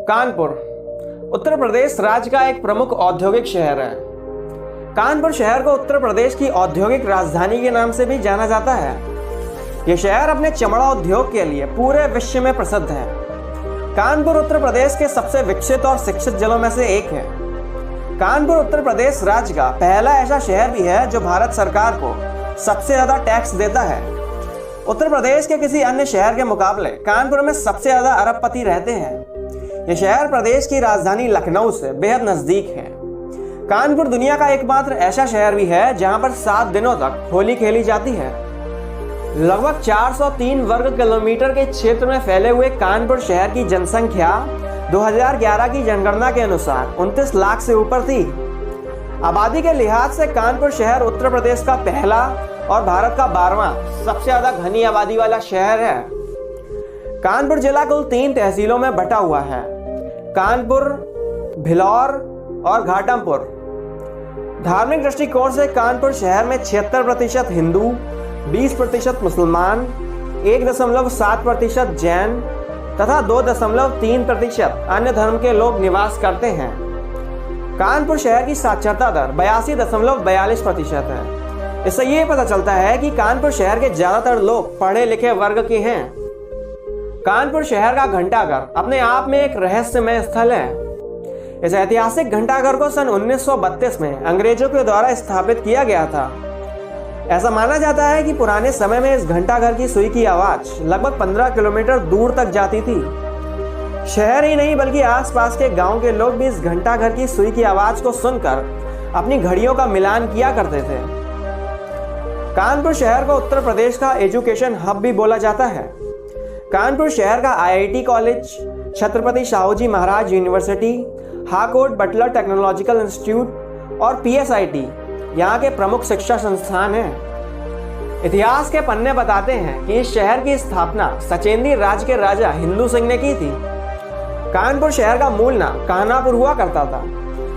कानपुर उत्तर प्रदेश राज्य का एक प्रमुख औद्योगिक शहर है। कानपुर शहर को उत्तर प्रदेश की औद्योगिक राजधानी के नाम से भी जाना जाता है। यह शहर अपने चमड़ा उद्योग के लिए पूरे विश्व में प्रसिद्ध है। कानपुर उत्तर प्रदेश के सबसे विकसित और शिक्षित जिलों में से एक है। कानपुर उत्तर प्रदेश राज्य का पहला ऐसा शहर भी है जो भारत सरकार को सबसे ज्यादा टैक्स देता है। उत्तर प्रदेश के किसी अन्य शहर के मुकाबले कानपुर में सबसे ज्यादा अरबपति रहते हैं। यह शहर प्रदेश की राजधानी लखनऊ से बेहद नजदीक है। कानपुर दुनिया का एकमात्र ऐसा शहर भी है जहां पर 7 दिनों तक होली खेली जाती है। लगभग 403 वर्ग किलोमीटर के क्षेत्र में फैले हुए कानपुर शहर की जनसंख्या 2011 की जनगणना के अनुसार 29 लाख से ऊपर थी। आबादी के लिहाज से कानपुर शहर उत्तर प्रदेश का पहला और भारत का 12वां सबसे ज्यादा घनी आबादी वाला शहर है। कानपुर जिला कुल 3 तहसीलों में बटा हुआ है, कानपुर, भिलौर और घाटमपुर। धार्मिक दृष्टिकोण से कानपुर शहर में 76% हिंदू, 20% मुसलमान, 1.7% जैन तथा 2.3% अन्य धर्म के लोग निवास करते हैं। कानपुर शहर की साक्षरता दर 82.42% है। इससे ये पता चलता है कि कानपुर शहर के ज्यादातर लोग पढ़े लिखे वर्ग के हैं। कानपुर शहर का घंटाघर अपने आप में एक रहस्यमय स्थल है। इस ऐतिहासिक घंटाघर को सन 1932 में अंग्रेजों के द्वारा स्थापित किया गया था। ऐसा माना जाता है कि पुराने समय में इस घंटाघर की सुई की आवाज लगभग 15 किलोमीटर दूर तक जाती थी। शहर ही नहीं बल्कि आसपास के गांव के लोग भी इस घंटाघर की सुई की आवाज को सुनकर अपनी घड़ियों का मिलान किया करते थे। कानपुर शहर को उत्तर प्रदेश का एजुकेशन हब भी बोला जाता है। कानपुर शहर का IIT college, Chhatrapati Shahuji Maharaj university, Harcourt Butler technological institute और PSIT यहाँ के प्रमुख शिक्षा संस्थान हैं। इतिहास के पन्ने बताते हैं कि इस शहर की स्थापना सचेंदी राज्य के राजा हिंदू सिंह ने की थी। कानपुर शहर का मूल नाम कान्हापुर हुआ करता था।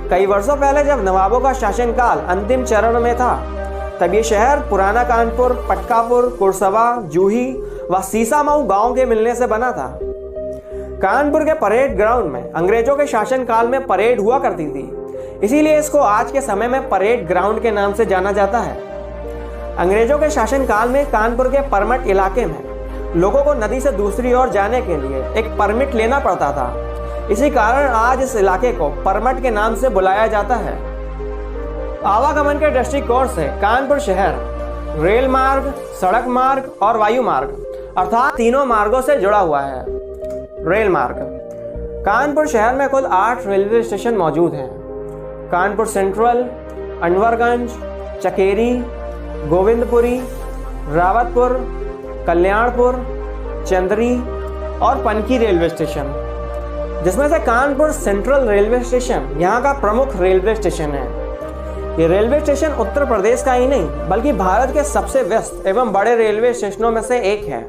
कई वर्षों पहले जब नवाबों का शासनकाल अंतिम चरण में था, तब ये शहर पुराना कानपुर, पटकापुर, कुरसवा, जूही व सीसामऊ गांव के मिलने से बना था। कानपुर के परेड ग्राउंड में अंग्रेजों के शासनकाल में परेड हुआ करती थी, इसीलिए इसको आज के समय में परेड ग्राउंड के नाम से जाना जाता है। अंग्रेजों के शासनकाल में कानपुर के परमट इलाके में लोगों को नदी से दूसरी ओर जाने के लिए एक परमिट लेना पड़ता था। इसी कारण आज इस इलाके को परमट के नाम से बुलाया जाता है। आवागमन के दृष्टिकोण से कानपुर शहर रेल मार्ग, सड़क मार्ग और वायु मार्ग अर्थात तीनों मार्गों से जुड़ा हुआ है। रेल मार्ग। कानपुर शहर में कुल 8 रेलवे स्टेशन मौजूद हैं। कानपुर सेंट्रल, अनवरगंज, चकेरी, गोविंदपुरी, रावतपुर, कल्याणपुर, चंदरी और पनकी रेलवे स्टेशन, जिसमें से कानपुर सेंट्रल रेलवे स्टेशन यहाँ का प्रमुख रेलवे स्टेशन है। ये रेलवे स्टेशन उत्तर प्रदेश का ही नहीं बल्कि भारत के सबसे व्यस्त एवं बड़े रेलवे स्टेशनों में से एक है।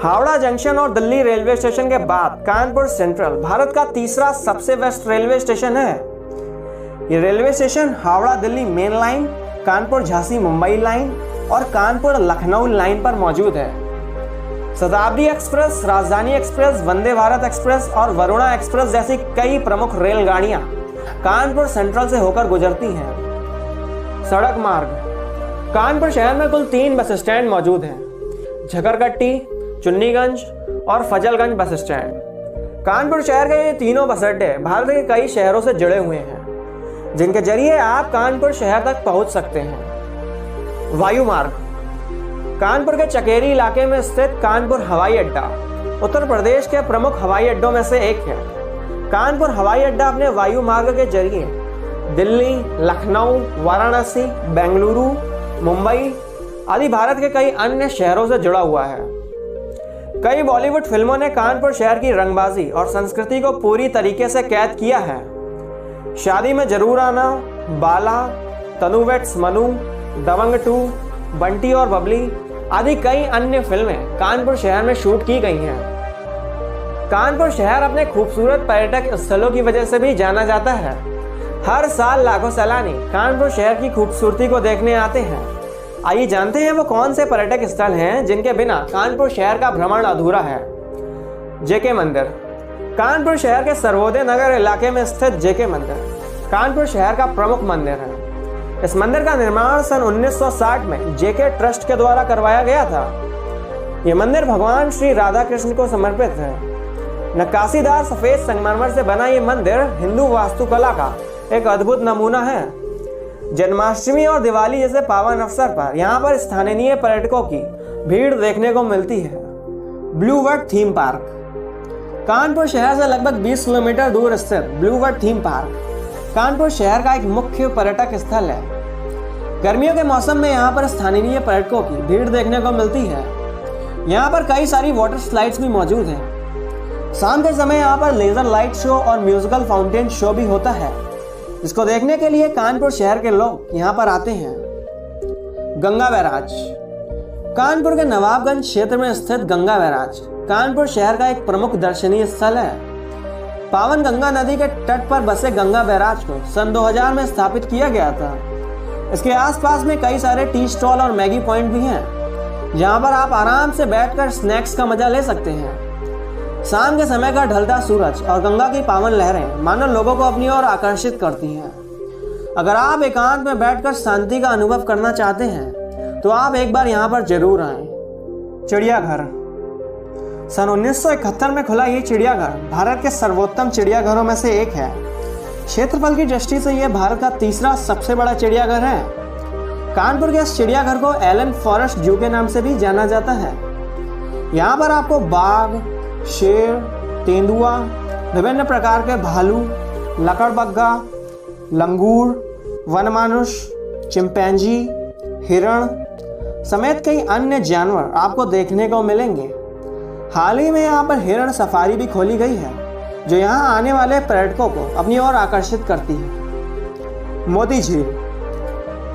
हावड़ा जंक्शन और दिल्ली रेलवे स्टेशन के बाद कानपुर सेंट्रल भारत का तीसरा सबसे व्यस्त रेलवे स्टेशन है। ये railway station Howrah Delhi main line, Kanpur Jhansi Mumbai line और कानपुर लखनऊ लाइन पर मौजूद है। शताब्दी एक्सप्रेस, राजधानी एक्सप्रेस, वंदे भारत एक्सप्रेस और वरुणा एक्सप्रेस जैसी कई प्रमुख रेलगाड़ियां कानपुर सेंट्रल से होकर गुजरती हैं। सड़क मार्ग। कानपुर शहर में कुल 3 बस स्टैंड मौजूद हैं, झकरकट्टी, चुन्नीगंज और फजलगंज बस स्टैंड। कानपुर शहर के ये तीनों बस अड्डे भारत के कई शहरों से जुड़े हुए हैं, जिनके जरिए आप कानपुर शहर तक पहुंच सकते हैं। वायु मार्ग। कानपुर के चकेरी इलाके में स्थित कानपुर हवाई अड्डा उत्तर प्रदेश के प्रमुख हवाई अड्डों में से एक है। कानपुर हवाई अड्डा अपने वायु मार्ग के जरिए दिल्ली, लखनऊ, वाराणसी, बेंगलुरु, मुंबई आदि भारत के कई अन्य शहरों से जुड़ा हुआ है। कई बॉलीवुड फिल्मों ने कानपुर शहर की रंगबाजी और संस्कृति को पूरी तरीके से कैद किया है। शादी में जरूर आना, बाला, तनु वेड्स मनु, दबंग 2, बंटी और बबली आदि कई अन्य फिल्में कानपुर शहर में शूट की गई हैं। कानपुर शहर अपने खूबसूरत पर्यटक स्थलों की वजह से भी जाना जाता है। हर साल लाखों सैलानी कानपुर शहर की खूबसूरती को देखने आते हैं। आइए जानते हैं वो कौन से पर्यटक स्थल हैं जिनके बिना कानपुर शहर का भ्रमण अधूरा है। जेके मंदिर। कानपुर शहर के सर्वोदय नगर इलाके में स्थित जेके मंदिर कानपुर शहर का प्रमुख मंदिर है। इस मंदिर का निर्माण सन 1960 में जेके ट्रस्ट के द्वारा करवाया गया था। यह मंदिर भगवान श्री राधा कृष्ण को समर्पित है। नक्काशीदार सफेद संगमरमर से बना ये मंदिर हिंदू वास्तुकला का एक अद्भुत नमूना है। जन्माष्टमी और दिवाली जैसे पावन अवसर पर यहाँ पर स्थानीय पर्यटकों की भीड़ देखने को मिलती है। Blue world theme park Kanpur शहर से लगभग 20 किलोमीटर दूर स्थित blue world theme park Kanpur शहर का एक मुख्य पर्यटक स्थल है। गर्मियों के मौसम में यहाँ पर स्थानीय पर्यटकों की भीड़ देखने को मिलती है। यहाँ पर कई सारी वाटर स्लाइड्स भी मौजूद हैं। शाम के समय यहाँ पर लेजर लाइट शो और म्यूजिकल फाउंटेन शो भी होता है, जिसको देखने के लिए कानपुर शहर के लोग यहाँ पर आते हैं। गंगा बैराज कानपुर के नवाबगंज क्षेत्र में स्थित गंगा बैराज कानपुर शहर का एक प्रमुख दर्शनीय स्थल है। पावन गंगा नदी के तट पर बसे गंगा बैराज को सन 2000 में स्थापित किया गया था। इसके आसपास में कई सारे टी स्टॉल और मैगी पॉइंट भी हैं, जहां पर आप आराम से बैठकर स्नैक्स का मजा ले सकते हैं। शाम के समय का ढलता सूरज और गंगा की पावन लहरें मानो लोगों को अपनी ओर आकर्षित करती हैं। अगर आप एकांत में बैठकर शांति का अनुभव करना चाहते हैं तो आप एक बार यहाँ पर जरूर आएं। चिड़ियाघर सन 1971 में खुला ये चिड़ियाघर भारत के सर्वोत्तम चिड़ियाघरों में से एक है। क्षेत्रफल की दृष्टि से यह भारत का तीसरा सबसे बड़ा चिड़ियाघर है। कानपुर के इस चिड़ियाघर को एलन फॉरेस्ट जू के नाम से भी जाना जाता है। यहाँ पर आपको बाघ, शेर, तेंदुआ, विभिन्न प्रकार के भालू, लकड़बग्गा, लंगूर, वनमानुष, चिंपैंजी, हिरण समेत कई अन्य जानवर आपको देखने को मिलेंगे। हाल ही में यहाँ पर हिरण सफारी भी खोली गई है, जो यहाँ आने वाले पर्यटकों को अपनी ओर आकर्षित करती है। मोती झील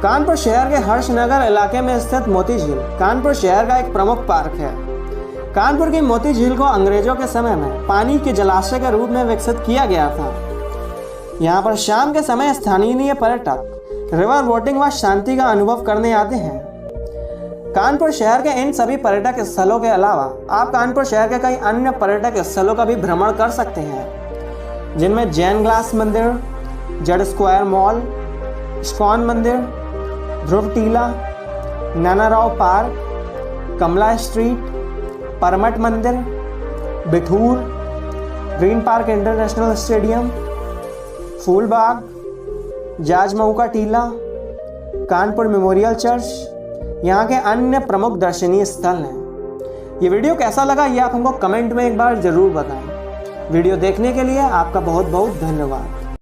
कानपुर शहर के हर्षनगर इलाके में स्थित मोती झील कानपुर शहर का एक प्रमुख पार्क है। कानपुर की मोती झील को अंग्रेजों के समय में पानी के जलाशय के रूप में विकसित किया गया था। यहाँ पर शाम के समय स्थानीय पर्यटक रिवर बोटिंग व शांति का अनुभव करने आते हैं। कानपुर शहर के इन सभी पर्यटक स्थलों के अलावा आप कानपुर शहर के कई अन्य पर्यटक स्थलों का भी भ्रमण कर सकते हैं, जिनमें जैन ग्लास मंदिर, जड स्क्वायर मॉल, इस्कॉन मंदिर, ध्रुव टीला, नानाराव पार्क, कमला स्ट्रीट, परमट मंदिर, Bithoor, green park international stadium, Phoolbagh, Jajmau का टीला, कानपुर मेमोरियल चर्च यहाँ के अन्य प्रमुख दर्शनीय स्थल हैं। ये वीडियो कैसा लगा ये आप हमको कमेंट में एक बार ज़रूर बताएं। वीडियो देखने के लिए आपका बहुत बहुत धन्यवाद।